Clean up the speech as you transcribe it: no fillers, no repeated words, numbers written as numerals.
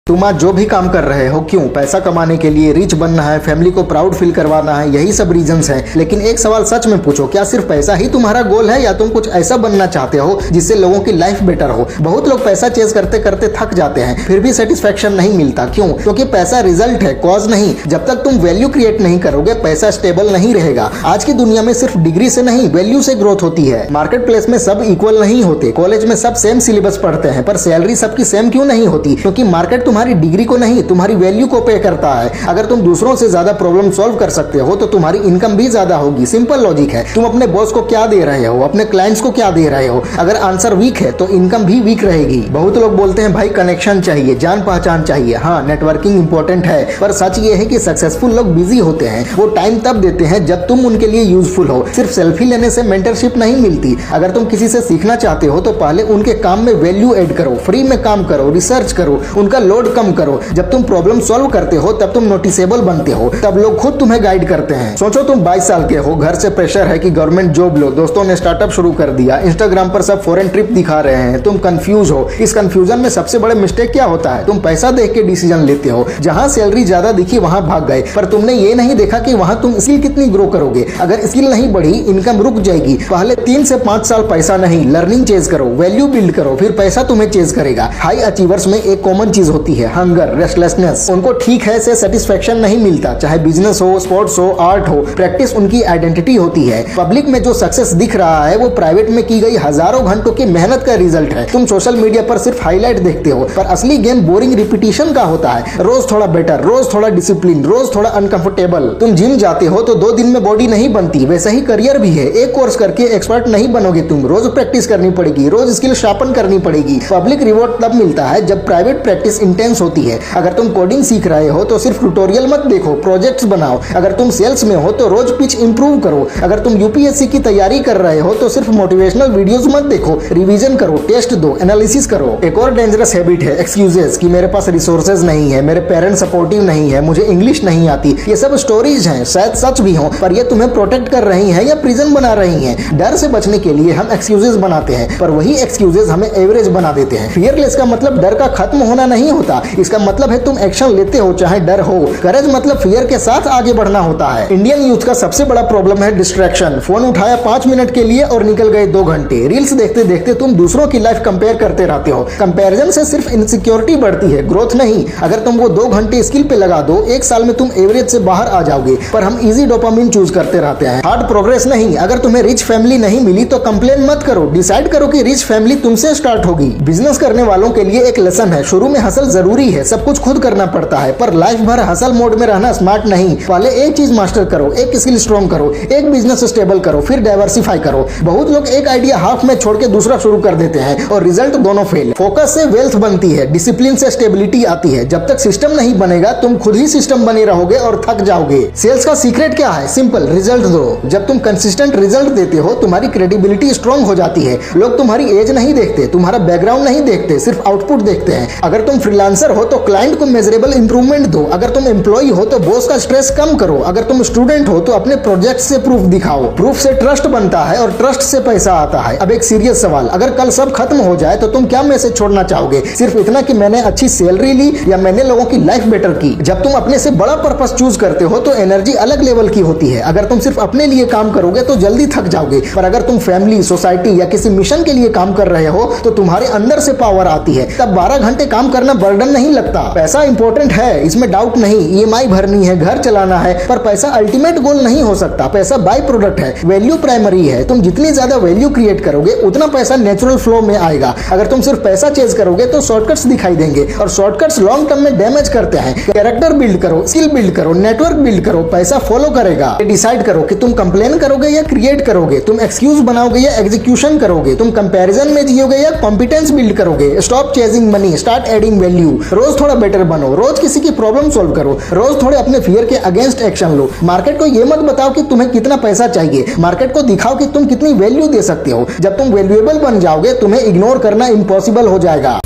तुम आज जो भी काम कर रहे हो, क्यों? पैसा कमाने के लिए, रिच बनना है, फैमिली को प्राउड फील करवाना है, यही सब रीजंस हैं। लेकिन एक सवाल सच में पूछो, क्या सिर्फ पैसा ही तुम्हारा गोल है या तुम कुछ ऐसा बनना चाहते हो जिससे लोगों की लाइफ बेटर हो? बहुत लोग पैसा चेज करते करते थक जाते हैं, फिर भी सेटिस्फेक्शन नहीं मिलता। क्यों? क्योंकि पैसा रिजल्ट है, कॉज नहीं। जब तक तुम वैल्यू क्रिएट नहीं करोगे, पैसा स्टेबल नहीं रहेगा। आज की दुनिया में सिर्फ डिग्री से नहीं, वैल्यू से ग्रोथ होती है। मार्केट प्लेस में सब इक्वल नहीं होते। कॉलेज में सब सेम सिलेबस पढ़ते हैं, पर सैलरी सबकी सेम क्यों नहीं होती? क्योंकि मार्केट तुम्हारी डिग्री को नहीं, तुम्हारी वैल्यू को पे करता है। अगर तुम दूसरों से ज्यादा प्रॉब्लम सॉल्व कर सकते हो तो तुम्हारी इनकम भी ज्यादा होगी। सिंपल लॉजिक है। तुम अपने बॉस को क्या दे रहे हो, अपने क्लाइंट्स को क्या दे रहे हो? अगर आंसर वीक है तो इनकम भी वीक रहेगी। बहुत लोग बोलते हैं भाई कनेक्शन चाहिए, जान पहचान चाहिए। हाँ, नेटवर्किंग इंपॉर्टेंट है, पर सच ये है कि सक्सेसफुल लोग बिजी होते हैं। वो टाइम तब देते हैं जब तुम उनके लिए यूजफुल हो। सिर्फ सेल्फी लेने से मेंटरशिप नहीं मिलती। अगर तुम किसी से सीखना चाहते हो तो पहले उनके काम में वैल्यू ऐड करो, फ्री में काम करो, रिसर्च करो, उनका लोड कम करो। जब तुम प्रॉब्लम सॉल्व करते हो तब तुम नोटिसेबल बनते हो, तब लोग खुद तुम्हें गाइड करते हैं। सोचो तुम 22 साल के हो, घर से प्रेशर है कि गवर्नमेंट जॉब लो, दोस्तों ने स्टार्टअप शुरू कर दिया, इंस्टाग्राम पर सब फॉरेन ट्रिप दिखा रहे हैं, तुम कंफ्यूज हो। इस कंफ्यूजन में सबसे बड़े मिस्टेक क्या होता है? तुम पैसा देख के डिसीजन लेते हो। जहां सैलरी ज्यादा दिखी वहां भाग गए, पर तुमने ये नहीं देखा कि वहां तुम स्किल कितनी ग्रो करोगे। अगर स्किल नहीं बढ़ी, इनकम रुक जाएगी। पहले 3 से 5 साल पैसा नहीं, लर्निंग चेज करो, वैल्यू बिल्ड करो, फिर पैसा तुम्हें चेज करेगा। हाई अचीवर्स में एक कॉमन चीज होती है, हंगर, रेस्टलेसनेस। उनको ठीक है से सेटिस्फेक्शन नहीं मिलता, चाहे बिजनेस हो, स्पोर्ट्स हो, आर्ट हो। प्रैक्टिस उनकी आइडेंटिटी होती है। पब्लिक में जो सक्सेस दिख रहा है वो प्राइवेट में की गई हजारों घंटों की मेहनत का रिजल्ट है। तुम सोशल मीडिया पर सिर्फ हाईलाइट देखते हो, पर असली गेम बोरिंग रिपीटिशन का होता है। रोज थोड़ा बेटर, रोज थोड़ा डिसिप्लिन, रोज थोड़ा अनकंफर्टेबल। तुम जिम जाते हो तो 2 दिन में बॉडी नहीं बनती, वैसे ही करियर भी है। एक कोर्स करके एक्सपर्ट नहीं बनोगे तुम, रोज प्रैक्टिस करनी पड़ेगी, रोज स्किल शार्पन करनी पड़ेगी। पब्लिक रिवॉर्ड तब मिलता है जब प्राइवेट प्रैक्टिस इंटेंस होती है। अगर तुम कोडिंग सीख रहे हो तो सिर्फ ट्यूटोरियल मत देखो, प्रोजेक्ट्स बनाओ। अगर तुम सेल्स में हो तो रोज पिच इंप्रूव करो। अगर तुम यूपीएससी की तैयारी कर रहे हो तो सिर्फ मोटिवेशनल वीडियोस मत देखो, रिवीजन करो, टेस्ट दो, एनालिसिस करो। एक और डेंजरस हैबिट है एक्सक्यूजेस, कि मेरे पास रिसोर्सेज नहीं है, मेरे पेरेंट्स सपोर्टिव नहीं है, मुझे इंग्लिश नहीं आती। ये सब स्टोरीज हैं, शायद सच भी हो, पर ये तुम्हें प्रोटेक्ट कर रही हैं या प्रिजन बना रही हैं। डर से बचने के लिए हम एक्सक्यूजेस बनाते हैं, पर वही एक्सक्यूजेस हमें एवरेज बना देते हैं। फियरलेस का मतलब डर का खत्म होना नहीं होता, इसका मतलब है तुम एक्शन लेते हो चाहे डर हो। करेज मतलब फियर के साथ आगे बढ़ना होता है। इंडियन यूथ का सबसे बड़ा प्रॉब्लम है डिस्ट्रैक्शन। फोन उठाया 5 मिनट के लिए और निकल गए 2 घंटे। रील्स देखते देखते तुम दूसरों की लाइफ कंपेयर करते रहते हो। कंपैरिजन से सिर्फ इनसिक्योरिटी बढ़ती है, ग्रोथ नहीं। अगर तुम वो 2 घंटे स्किल पे लगा दो, 1 साल में तुम एवरेज से बाहर आ जाओगे। पर हम इजी डोपामिन चूज करते रहते हैं, हार्ड प्रोग्रेस नहीं। अगर तुम्हें रिच फैमिली नहीं मिली तो कंप्लेन मत करो, डिसाइड करो कि रिच फैमिली तुमसे स्टार्ट होगी। बिजनेस करने वालों के लिए एक लेसन है, शुरू में हसल जरूरी है, सब कुछ खुद करना पड़ता है, पर लाइफ भर हसल मोड में रहना स्मार्ट नहीं। पहले एक चीज मास्टर करो, एक स्किल स्ट्रॉन्ग करो, एक बिजनेस स्टेबल करो, फिर डाइवर्सिफाई करो। बहुत लोग एक आइडिया हाफ में छोड़ के दूसरा शुरू कर देते हैं और रिजल्ट दोनों फेल। फोकस से वेल्थ बनती है, डिसिप्लिन से स्टेबिलिटी आती है। जब तक सिस्टम नहीं बनेगा तुम खुद ही सिस्टम बने रहोगे और थक जाओगे। सेल्स का सीक्रेट क्या है? सिंपल, रिजल्ट दो। जब तुम कंसिस्टेंट रिजल्ट देते हो तुम्हारी क्रेडिबिलिटी स्ट्रॉन्ग हो जाती है। लोग तुम्हारी एज नहीं देखते, तुम्हारा बैकग्राउंड नहीं देखते, सिर्फ आउटपुट देखते हैं। अगर तुम फ्रीलांसर हो तो क्लाइंट को मेजरेबल इंप्रूवमेंट दो। अगर तुम एम्प्लॉय हो तो बॉस का स्ट्रेस कम करो। अगर तुम स्टूडेंट हो तो अपने प्रोजेक्ट से प्रूफ दिखाओ। प्रूफ से ट्रस्ट बनता है और ट्रस्ट से पैसा आता है। अब एक सीरियस सवाल, अगर कल सब खत्म हो जाए तो तुम क्या मैसेज छोड़ना चाहोगे? सिर्फ इतना कि मैंने अच्छी सैलरी ली या मैंने लोगों की लाइफ बेटर की? जब तुम अपने से बड़ा पर्पस चूज करते हो तो एनर्जी अलग लेवल की होती है। अगर तुम सिर्फ अपने लिए काम करोगे तो जल्दी थक जाओगे, पर अगर तुम फैमिली, सोसाइटी या किसी मिशन के लिए काम कर रहे हो तो तुम्हारे अंदर से पावर आती है। तब 12 घंटे काम करना बर्डन नहीं लगता। पैसा इंपॉर्टेंट है, इसमें डाउट नहीं, ईएमआई भरनी है, घर चलाना है, पर पैसा अल्टीमेट गोल नहीं हो सकता। पैसा बाय प्रोडक्ट है, वैल्यू प्राइमरी है। तुम जितनी ज्यादा वैल्यू क्रिएट करोगे उतना पैसा नेचुरल फ्लो में आएगा। अगर तुम सिर्फ पैसा चेज करोगे तो शॉर्टकट्स दिखाई देंगे, और शॉर्टकट्स लॉन्ग टर्म में डैमेज करते हैं। कैरेक्टर बिल्ड करो, स्किल बिल्ड करो, नेटवर्क बिल्ड करो, पैसा फॉलो करेगा। डिसाइड करो कि तुम कंप्लेन करोगे या क्रिएट करोगे, तुम एक्सक्यूज बनाओगे या एग्जीक्यूशन करोगे, तुम कंपैरिजन में जियोगे या कॉम्पिटेंस बिल्ड करोगे। Stop chasing money, start adding value. रोज थोड़ा बेटर बनो, रोज किसी की प्रॉब्लम सॉल्व करो, रोज थोड़े अपने फियर के अगेंस्ट एक्शन लो। मार्केट को ये मत बताओ कि तुम्हें कितना पैसा चाहिए, मार्केट को दिखाओ कि तुम कितनी वैल्यू दे सकते हो। जब तुम वैल्यूएबल बन जाओगे तुम्हें इग्नोर करना इम्पॉसिबल हो जाएगा।